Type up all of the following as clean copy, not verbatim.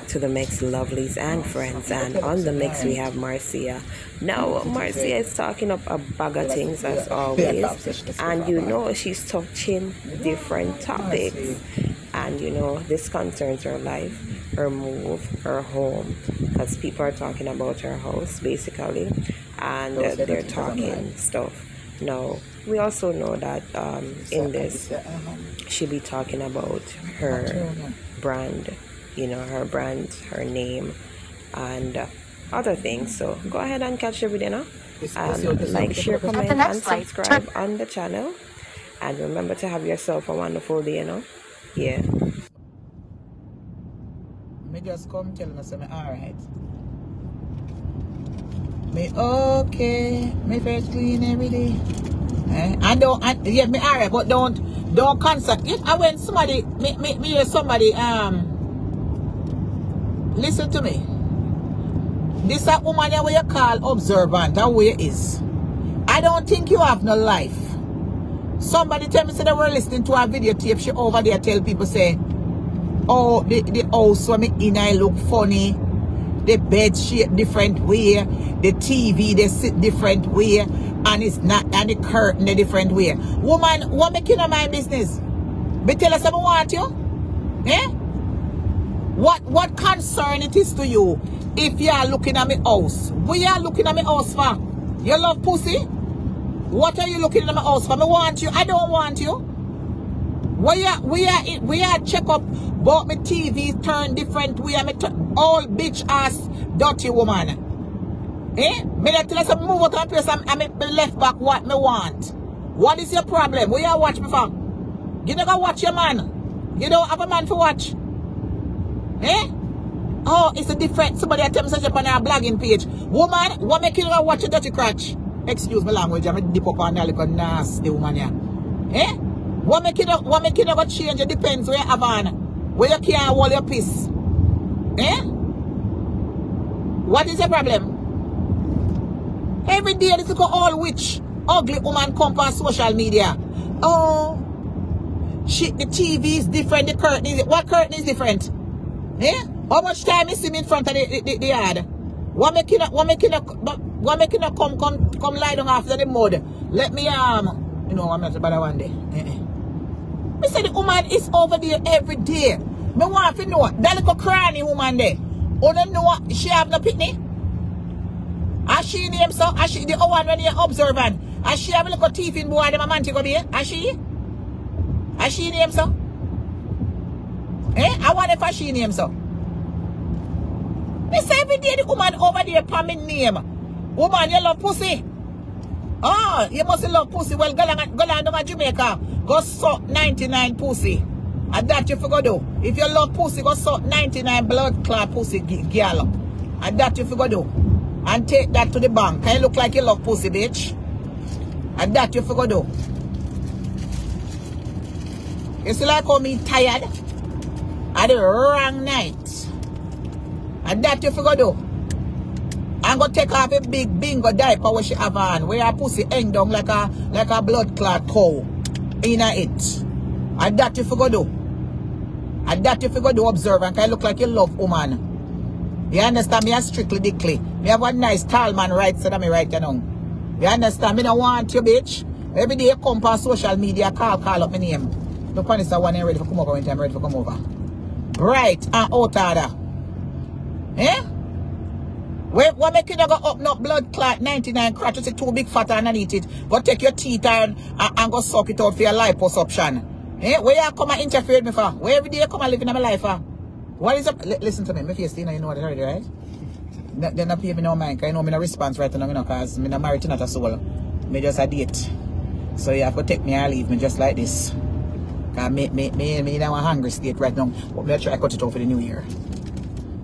to the mix, lovelies and friends. And on the mix, we have Marcia. Now, Marcia is talking up a bag of things as always. And you know, she's touching different topics. And you know, this concerns her life, her move, her home. Because people are talking about her house, basically. And they're talking stuff. Now, we also know that in this, she'll be talking about her brand, you know, her brand, her name, and other things. So go ahead and catch the video now. And like, share, comment, and subscribe on the channel. And remember to have yourself a wonderful day, you know? Yeah. Me just come tell me, say me alright. Me okay, me face clean every day. Yeah, me alright, but don't concert. If I when somebody me hear somebody listen to me. This a woman where you call observant, how way is. I don't think you have no life. Somebody tell me say they were listening to a videotape, she over there tell people say, oh, the house where me in I look funny. The bed shape different way, the TV they sit different way, and it's not, and the curtain a different way. Woman, what make you know my business? But tell us I want you. Eh? What concern it is to you if you are looking at my house? We are looking at my house for? You love pussy? What are you looking at my house for? Me want you. I don't want you. We are check up but my TV turn different way. All bitch ass dirty woman. Eh? Me let tell us move out of place and me left back what me want. What is your problem? Where you watch me for? You never watch your man. You don't have a man to watch. Eh? Oh, it's a different. Somebody tell me such up on our blogging page. Woman, what make you watch a dirty crotch? Excuse my language, I'm dip up on that like a nasty woman here. Eh? What make you not change? It depends where you have on. Where you can't hold your piss. Eh? What is your problem? Every day this is all witch. Ugly woman come on social media. Oh, shit, the TV is different, the curtain is, what curtain is different? Eh? How much time you see me in front of the yard? What make you not come lie down after the mud? Let me you know I'm not about one day. Me say the woman is over there every day. Me want to know that little cranny woman there. You don't know she have no pitney? As she name so? As she the one when you're observant? As she have a little teeth in boy them a man to go be? As she? As she name so? Eh? I wonder if she name so. Me say every day the woman over there for me name. Woman, you love pussy. Oh, you must love pussy. Well, go down to Jamaica. Go suck 99 pussy. And that you forgot do. If you love pussy, go suck 99 blood clot pussy girl. And that you forgot do. And take that to the bank. Can you look like you love pussy, bitch? And that you forgot do. You see like how me tired? At the wrong night. And that you forgot do. I'm gonna take off a big bingo diaper where she have on. Where her pussy hang down like a blood clot cow. In it. And that you forgot do. And that you forgot do observe and can look like you love woman. You understand me? I strictly dickly. Me have one nice tall man right so that me right you know. You understand? Me don't want you, bitch. Every day you come on social media, call up my name. Look on this one ain't ready for come over when time ready for come over. Right and out order. Eh? What make you not go up no blood clot 99 crotch? You see too big fat underneath it. Go take your teeth and go suck it out for your liposuction. Eh? Where you come and interfere with me for? Where every day you come and live in my life for? What is up? Listen to me. My face, you know what already, right? They're not pay me no mind. Cause you know me no response right now, because me not married to not a soul. Me just a date. So you have to take me and leave me just like this. Cause me in a hungry state right now. But me try to cut it off for the new year.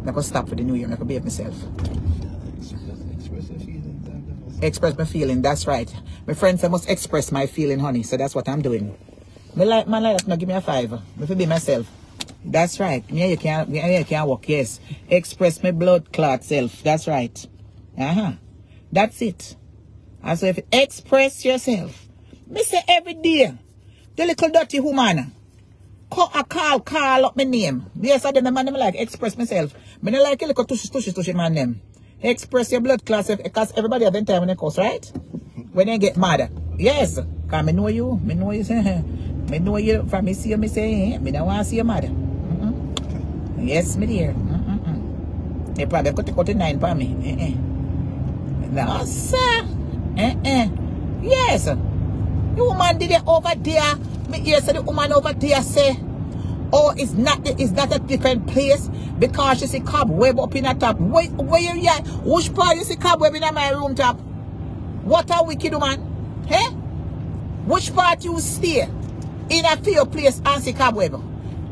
I can stop for the new year. I can behave myself. Express my feeling, that's right. My friends, I must express my feeling, honey. So that's what I'm doing. Me like man like that, now give me a 5. Me feel be myself. That's right. Me you can't walk, yes. Express my blood clot self. That's right. That's it. And so if you express yourself, me say every day, the little dirty woman call up my name. Yes, I them man them like express myself. Me not like a little tushy man them. Express your blood class because everybody have time when they cuss, right? When they get mad. Yes. Cause me know you. Me know you say me know you from me see you me say me don't want to see you mad. Yes, me dear. They probably cut the 9 for me. No, sir. Yes. The woman did it over there. Me hear say the woman over there say, oh, it's not a different place because you see cobweb up in the top. Where you at? Which part you see cobweb in my room top? What a wicked woman. Eh? Which part you stay in a few place and see cobweb?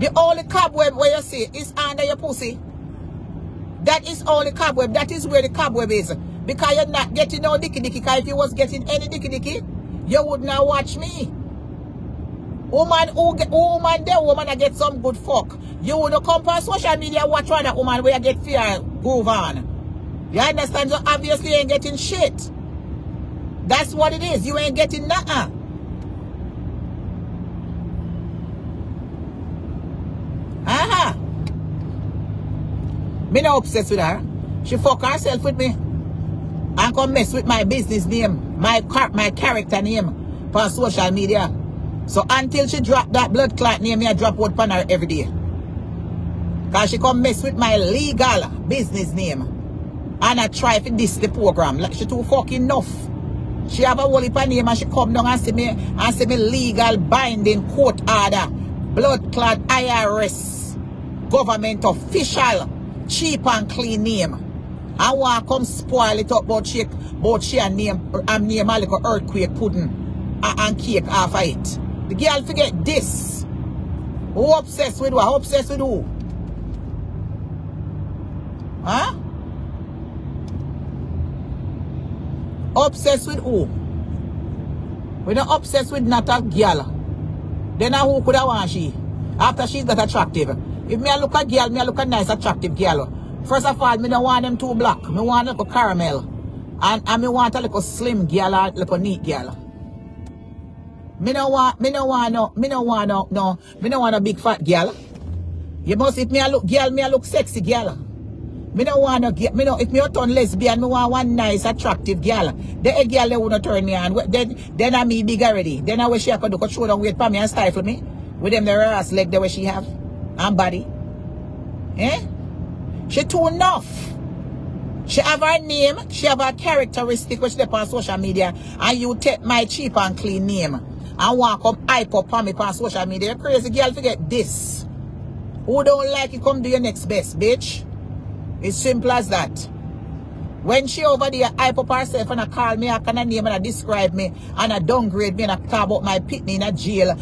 The only cobweb where you see is under your pussy. That is only cobweb. That is where the cobweb is. Because you're not getting no dicky. Because if you was getting any dicky, you would not watch me. Woman that get some good fuck. You would not come on social media watch one that woman where you get fear groove on. You understand? So obviously you ain't getting shit. That's what it is. You ain't getting nothing. Me not obsessed with her. She fuck herself with me. And come mess with my business name. My character name. For social media. So until she drop that blood clot name, me I drop out on her every day. Because she come mess with my legal business name. And I try to diss the program. Like she too fucking enough. She have a whole heap of name and she come down and say me legal binding court order. Blood clot IRS. Government official. Cheap and clean name. I want to come spoil it up about she and name a little earthquake pudding and cake off of it. The girl forget this. Who obsessed with what? Obsessed with who? Huh? Obsessed with who? We're not obsessed with not a girl. Then who could I want she? After she's got attractive. If me I look a girl, me I look a nice attractive girl. First of all, me don't want them too black. Me want a little caramel. And me want a little slim girl or a little neat girl. Me don't want a big fat girl. You must, if me I look girl, me I look sexy girl. Me don't want to get, if me turn lesbian, me want one nice, attractive girl. The girl they wouldn't turn me on. Then I me big already. Then I wish she could do could show down weight for me and stifle me. With them the ass leg the way she have. And body. Eh? She too enough. She have her name, she have her characteristic which they on social media, and you take my cheap and clean name and walk up hype up on me on social media. You crazy girl forget this. Who don't like it, come do your next best, bitch. It's simple as that. When she over there hype up herself and I call me, I kind of name and I describe me and I downgrade me and I talk about my pitney in a jail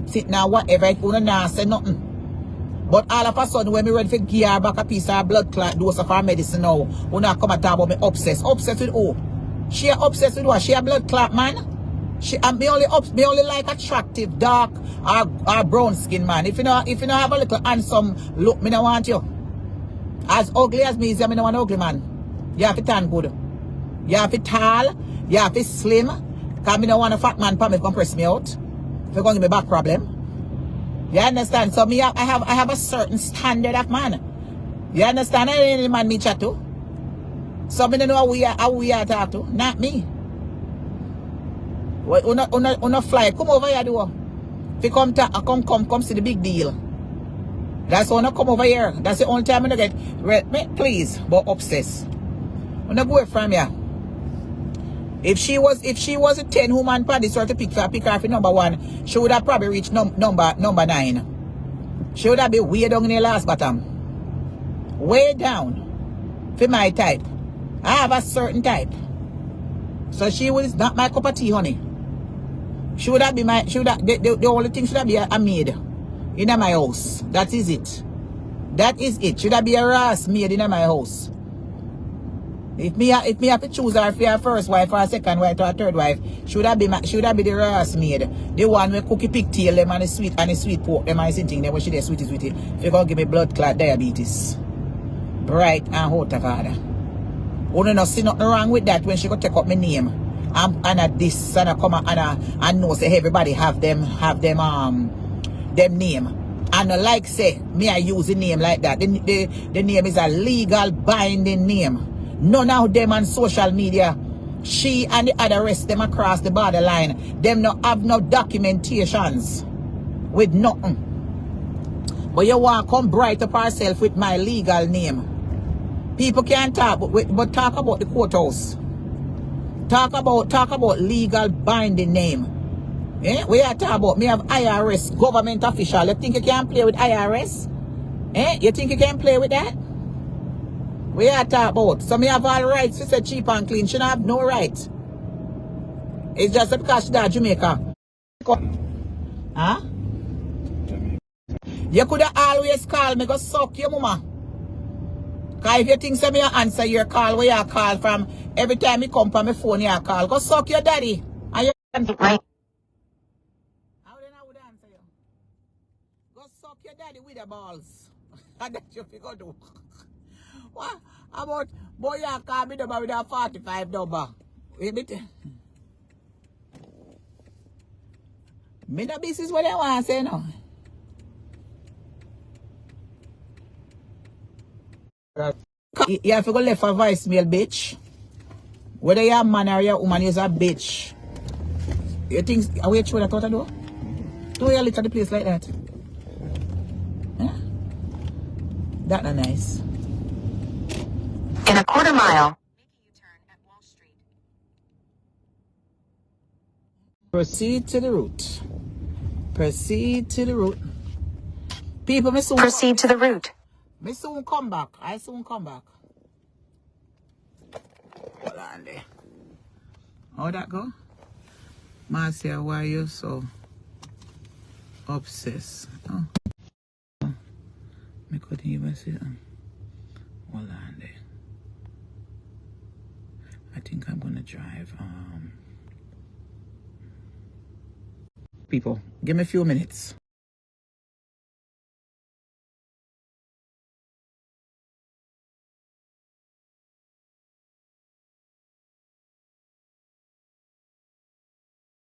sitting or whatever, I couldn't say nothing. But all of a sudden, when me ready to give her back a piece of blood clot dose of her medicine now, when I come and talk about me obsessed. Obsessed with who? She obsessed with what? She a blood clot man? She me only like attractive, dark or brown skin man. If you know have a little handsome look, me don't want you. As ugly as me is, me don't want ugly man. You have to tan good. You have to tall, you have to slim. Because me don't want a fat man for me to press me out. If you're going to give me back problem. You understand? So me, I have a certain standard of man. You understand? I ain't any man me chat to. So me don't know how we are talk to. Not me. Una fly. Come over here, do. If you come see the big deal. That's why I come over here. That's the only time I get please, but obsessed. I'm not going from here. If she was a 10 woman party sort of pick her for number 1, she would have probably reached number 9. She would have been way down in the last bottom. Way down. For my type. I have a certain type. So she was not my cup of tea, honey. She would have been the only thing should have been a maid in my house. That is it. That is it. Should have been a ass maid in my house. If me have to choose her for her first wife or a second wife or a third wife, should have be the ass maid. The one with cookie pigtail them and the sweet pork them and the thing them when she there sweetie. If you gonna give me blood clot diabetes. Bright and hot of father. You don't see nothing wrong with that when she go take up my name. And at this and I come and know say everybody have them name. And like say, me I use the name like that. The name is a legal binding name. None of them on social media, she and the other rest them across the borderline, them no have no documentations with nothing. But you want to come bright up yourself with my legal name. People can't talk, but talk about the courthouse. Talk about legal binding name. Eh? We are talking about me have IRS government official. You think you can play with IRS? Eh? You think you can play with that? We are talking about. So me have all rights to say cheap and clean. She don't have no right. It's just because she's Jamaica. Huh? You could have always call me, go suck your mama. Because if you think so, me answer your call, where you call from, every time you come from my phone, you call. Go suck your daddy. And you right. How then I would answer you? Go suck your daddy with the balls. And that's what you go do. What about, boy, you call me number with a 45 number. Wait a minute. Me no business what I want to say now. You have to go left a voicemail, bitch. Whether you're a man or you're a woman, you're a bitch. You think, are we sure that what I do? Don't you look at the place like that? Huh? That not nice. In a quarter mile, make a U-turn at Wall Street. Proceed to the route. Proceed to the route. People, me soon Proceed to the route. Me soon come back. I soon come back. Hold on there. How that go? Marcia, why are you so obsessed? Oh. Me couldn't even see them. Hold on there. I think I'm gonna drive. People, give me a few minutes.